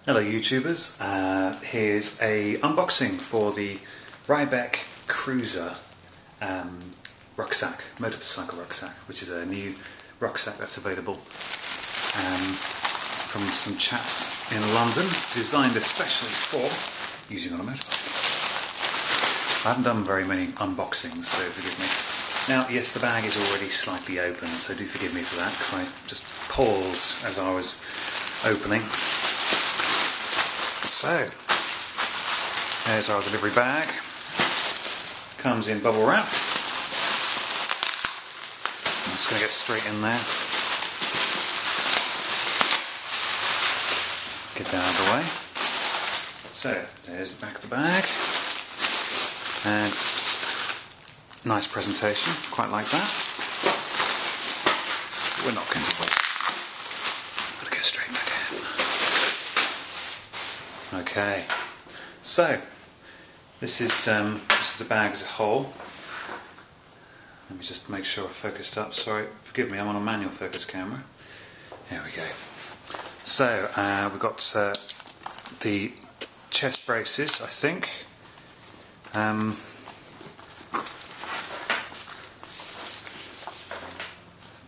Hello YouTubers, here's a unboxing for the Raibeck Rucksack, motorcycle rucksack, which is a new rucksack that's available from some chaps in London, designed especially for using on a motorbike. I haven't done very many unboxings, so forgive me. Now, yes, the bag is already slightly open, so do forgive me for that, because I just paused as I was opening. So, there's our delivery bag. Comes in bubble wrap. I'm just going to get straight in there. Get that out of the way. So, there's the back of the bag. And nice presentation, quite like that. We're not going to wait. Gotta go straight back in. Okay, so this is the bag as a whole. Let me just make sure I focused up. Sorry, forgive me, I'm on a manual focus camera. There we go. So we've got the chest braces, I think.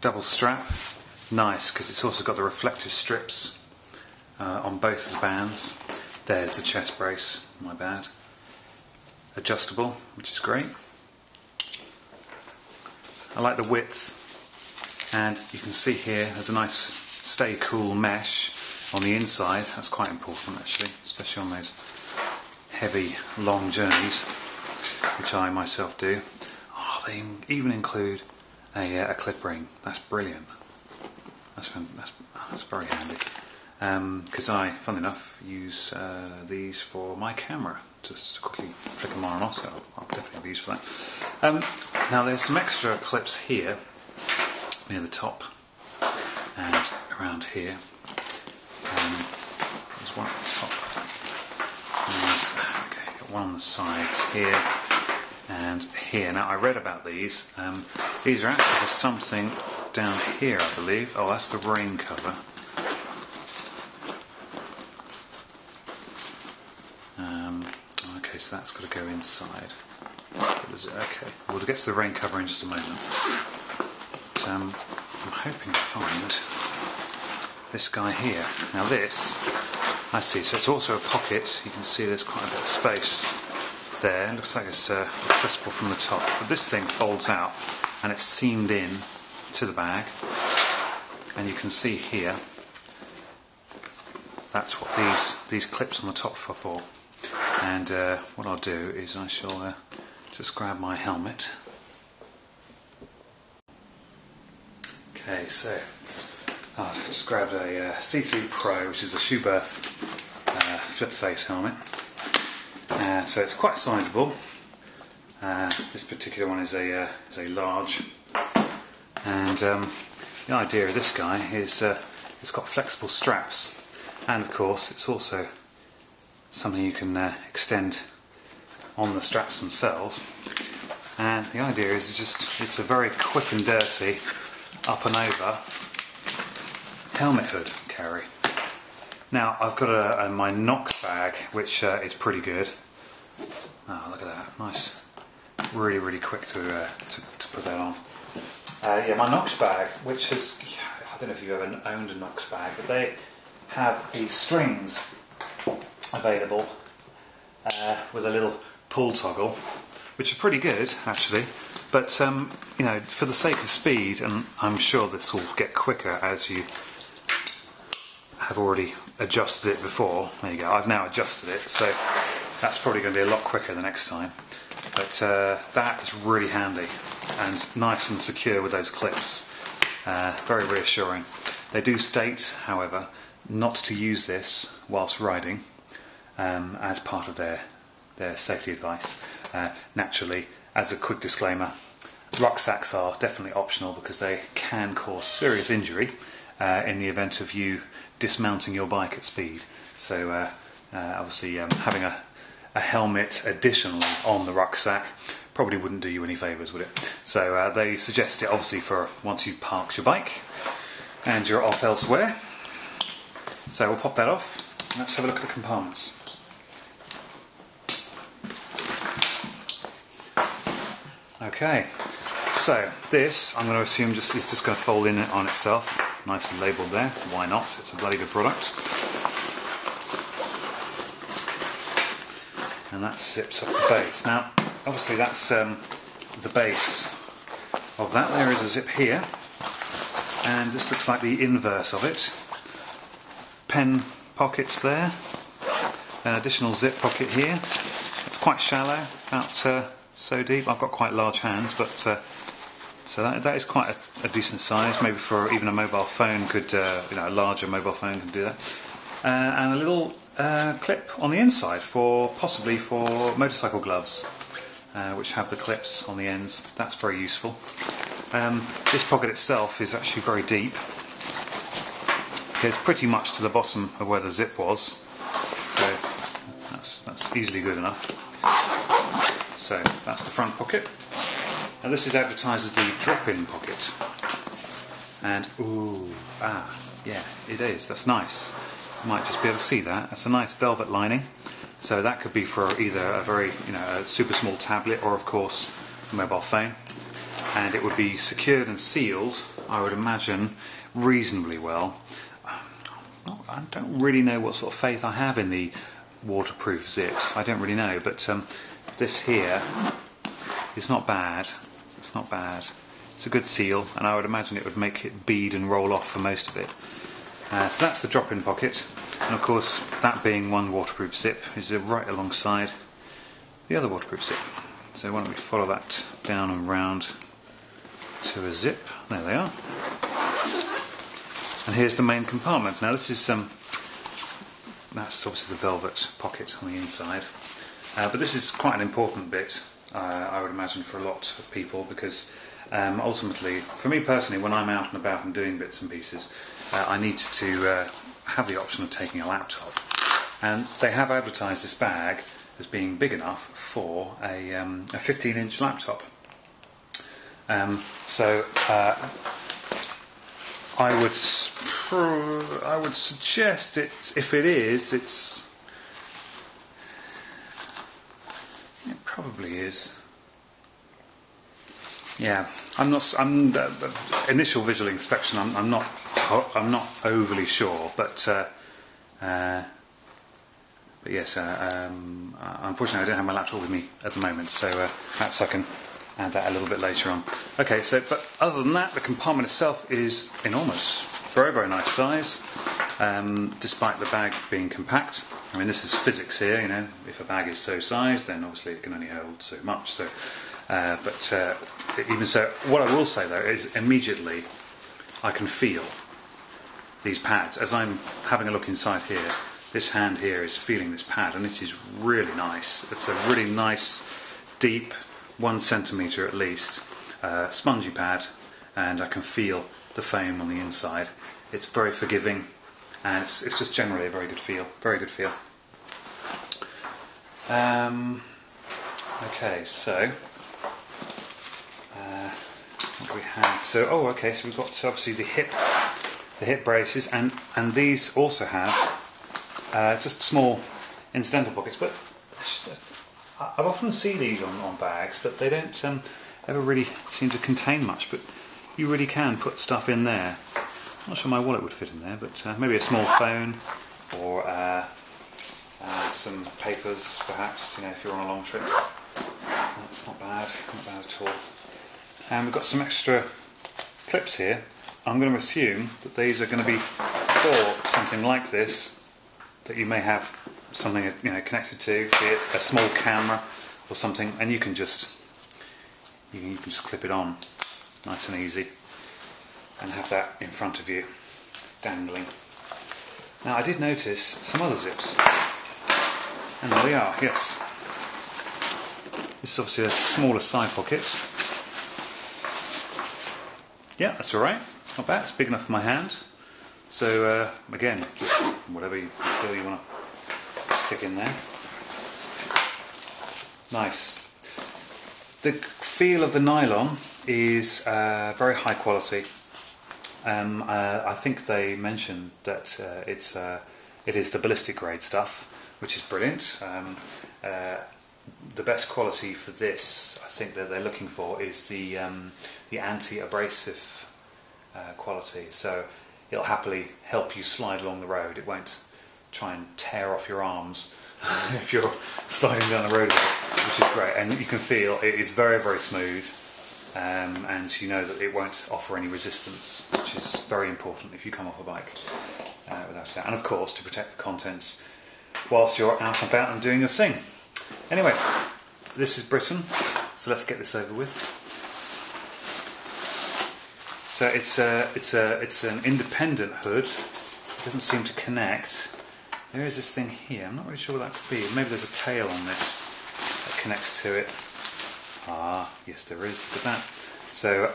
Double strap, nice, because it's also got the reflective strips on both of the bands. There's the chest brace, my bad. Adjustable, which is great. I like the width, and you can see here there's a nice stay cool mesh on the inside. That's quite important actually, especially on those heavy long journeys, which I myself do. Oh, they even include a clip ring. That's brilliant. That's very handy. Because I, funnily enough, use these for my camera. Just quickly flick them on and off, so I'll definitely have use for that. Now there's some extra clips here, near the top, and around here. There's one at the top. Okay, got one on the sides here, and here. Now I read about these. These are actually for something down here, I believe. Oh, that's the rain cover. Okay, so that's got to go inside. What is it? Okay, we'll get to the rain cover in just a moment. But, I'm hoping to find this guy here. Now this, I see, so it's also a pocket. You can see there's quite a bit of space there. It looks like it's accessible from the top. But this thing folds out and it's seamed in to the bag. And you can see here, that's what these clips on the top are for. And what I'll do is I shall just grab my helmet. Okay, so I've just grabbed a C3 Pro, which is a Schuberth flip face helmet. So it's quite sizable. This particular one is a large. And the idea of this guy is it's got flexible straps, and of course it's also something you can extend on the straps themselves. And the idea is it's a very quick and dirty up and over helmet hood carry. Now I've got my Knox bag, which is pretty good. Oh, look at that, nice, really quick to put that on. Yeah, my Knox bag, which is, I don't know if you've ever owned a Knox bag, but they have these strings available with a little pull toggle, which are pretty good actually, but you know, for the sake of speed, and I'm sure this will get quicker as you have already adjusted it before. There you go, I've now adjusted it, so that's probably going to be a lot quicker the next time. But that is really handy and nice and secure with those clips. Very reassuring. They do state, however, not to use this whilst riding, as part of their safety advice. Naturally, as a quick disclaimer, rucksacks are definitely optional because they can cause serious injury in the event of you dismounting your bike at speed. So obviously having a helmet additionally on the rucksack probably wouldn't do you any favours, would it? So they suggest it obviously for once you've parked your bike and you're off elsewhere. So we'll pop that off. let's have a look at the compartments. Okay, so this I'm going to assume is just going to fold in on itself, nice and labelled there. Why not? It's a bloody good product. And that zips up the base. Now, obviously that's the base of that. There is a zip here, and this looks like the inverse of it. Pen pockets there, an additional zip pocket here. It's quite shallow, about so deep. I've got quite large hands, but so that is quite a decent size. Maybe for even a mobile phone could, a larger mobile phone could do that. And a little clip on the inside possibly for motorcycle gloves, which have the clips on the ends. That's very useful. This pocket itself is actually very deep. It's pretty much to the bottom of where the zip was, so that's easily good enough. So that's the front pocket. Now this is advertised as the drop-in pocket, and yeah, it is. That's nice. You might just be able to see that. That's a nice velvet lining. So that could be for either a very, a super small tablet, or of course a mobile phone. And it would be secured and sealed, I would imagine, reasonably well. I don't really know what sort of faith I have in the waterproof zips. I don't really know, but this here is not bad. It's not bad. It's a good seal, and I would imagine it would make it bead and roll off for most of it. So that's the drop-in pocket, and of course that being one waterproof zip is right alongside the other waterproof zip. So why don't we follow that down and round to a zip. There they are. And here's the main compartment. Now this is that's obviously the velvet pocket on the inside, but this is quite an important bit, I would imagine, for a lot of people, because ultimately, for me personally, when I'm out and about and doing bits and pieces, I need to have the option of taking a laptop, and they have advertised this bag as being big enough for a 15-inch laptop. So I would suggest if it is, it probably is. Yeah, initial visual inspection. I'm not overly sure, but yes. Unfortunately, I don't have my laptop with me at the moment, so perhaps I can add that a little bit later on. Okay, but other than that, the compartment itself is enormous. Very, very nice size, despite the bag being compact. I mean, this is physics here, if a bag is so sized, then obviously it can only hold so much. So, but even so, what I will say though is immediately I can feel these pads. As I'm having a look inside here, this hand here is feeling this pad, and it is really nice. It's a really nice, deep, 1 centimetre at least, spongy pad, and I can feel the foam on the inside. It's very forgiving, and it's just generally a very good feel. Very good feel. Okay, so what do we have? So so we've got obviously the hip braces, and these also have just small incidental pockets, but I've often seen these on bags, but they don't ever really seem to contain much. But you really can put stuff in there. I'm not sure my wallet would fit in there, but maybe a small phone, or some papers, perhaps. If you're on a long trip, that's not bad at all. And we've got some extra clips here. I'm going to assume that these are going to be for something like this, that you may have something connected to, be it a small camera or something, and you can just clip it on nice and easy and have that in front of you dangling. Now I did notice some other zips, and there they are. Yes, this is obviously a smaller side pocket. Yeah, that's alright, not bad. It's big enough for my hand. So again, just whatever you feel you want to stick in there. Nice. The feel of the nylon is very high quality. I think they mentioned that it's it is the ballistic grade stuff, which is brilliant. The best quality for this, I think, that they're looking for is the anti-abrasive quality. So it'll happily help you slide along the road. It won't try and tear off your arms if you're sliding down the road, which is great. And you can feel it is very, very smooth, and you know that it won't offer any resistance, which is very important if you come off a bike without that. And of course, to protect the contents whilst you're out and about and doing your thing. Anyway, this is Britain, so let's get this over with. So it's an independent hood. It doesn't seem to connect. There is this thing here. I'm not really sure what that could be. Maybe there's a tail on this that connects to it. Ah, yes, there is. Look at that. So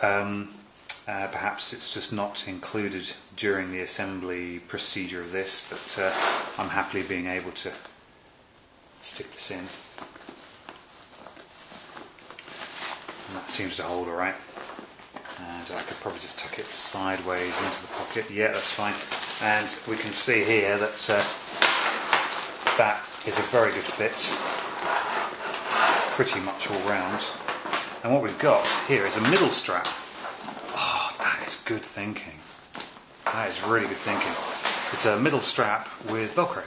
perhaps it's just not included during the assembly procedure of this, but I'm happily being able to stick this in. And that seems to hold alright. And I could probably just tuck it sideways into the pocket. Yeah, that's fine. And we can see here that that is a very good fit, pretty much all round. And what we've got here is a middle strap. Oh, that is good thinking. That is really good thinking. It's a middle strap with Velcro.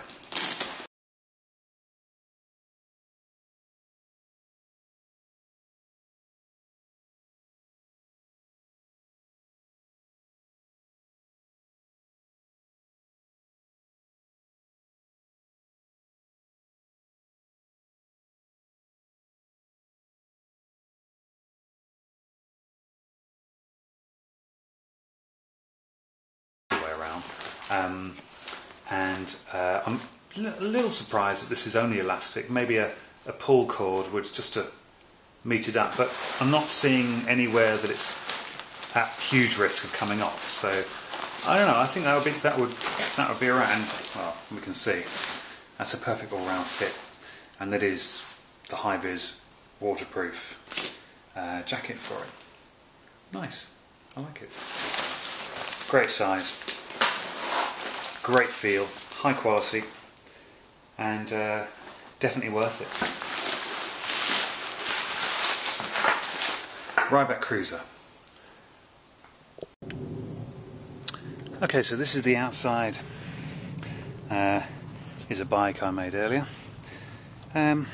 I'm a little surprised that this is only elastic. Maybe a pull cord would just to meet it up, but I'm not seeing anywhere that it's at huge risk of coming off. So I don't know. I think that would be around. Well, we can see that's a perfect all-round fit, and that is the high-vis waterproof jacket for it. Nice. I like it. Great size. Great feel, high quality, and definitely worth it. Raibeck Cruiser. Okay, so this is the outside. Is a bike I made earlier. One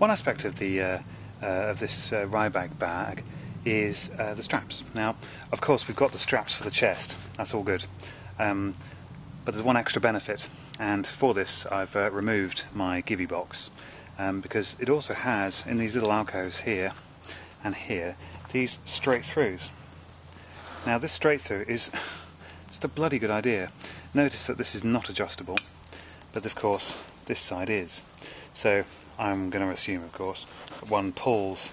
aspect of the of this Raibeck bag is the straps. Now, of course, we've got the straps for the chest. That's all good. But there's one extra benefit, and for this I've removed my Givey box, because it also has, in these little alcoves here and here, these straight throughs. Now this straight through is just a bloody good idea. Notice that this is not adjustable, but of course this side is. So I'm going to assume, of course, that one pulls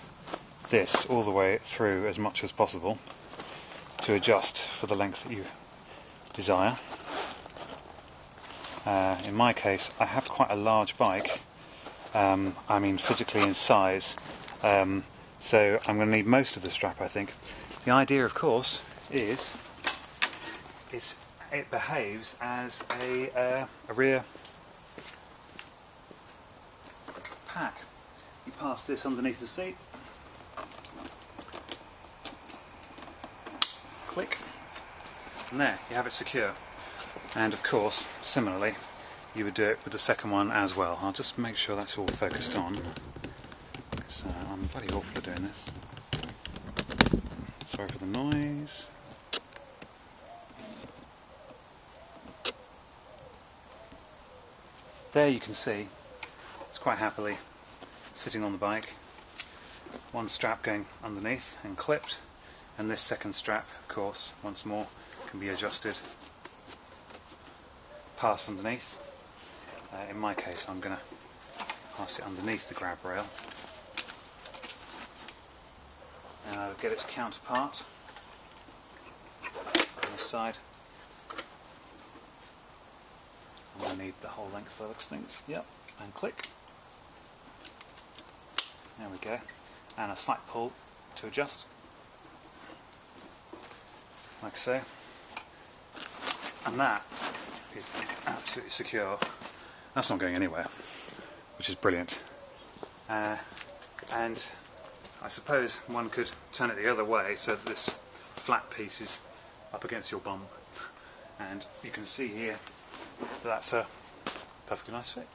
this all the way through as much as possible to adjust for the length that you desire. In my case, I have quite a large bike, I mean physically in size, so I'm going to need most of the strap, I think. The idea, of course, is it behaves as a rear pack. You pass this underneath the seat, click, and there, you have it secure. And of course, similarly, you would do it with the second one as well. I'll just make sure that's all focused on, because I'm bloody awful at doing this. Sorry for the noise. There you can see, it's quite happily sitting on the bike. One strap going underneath and clipped, and this second strap, of course, once more, can be adjusted. Pass underneath. In my case, I'm going to pass it underneath the grab rail. And I'll get its counterpart on this side. I'm going to need the whole length of those things. Yep, and click. There we go. And a slight pull to adjust, like so. And that is absolutely secure. That's not going anywhere, which is brilliant. And I suppose one could turn it the other way so that this flat piece is up against your bum, and you can see here that that's a perfectly nice fit.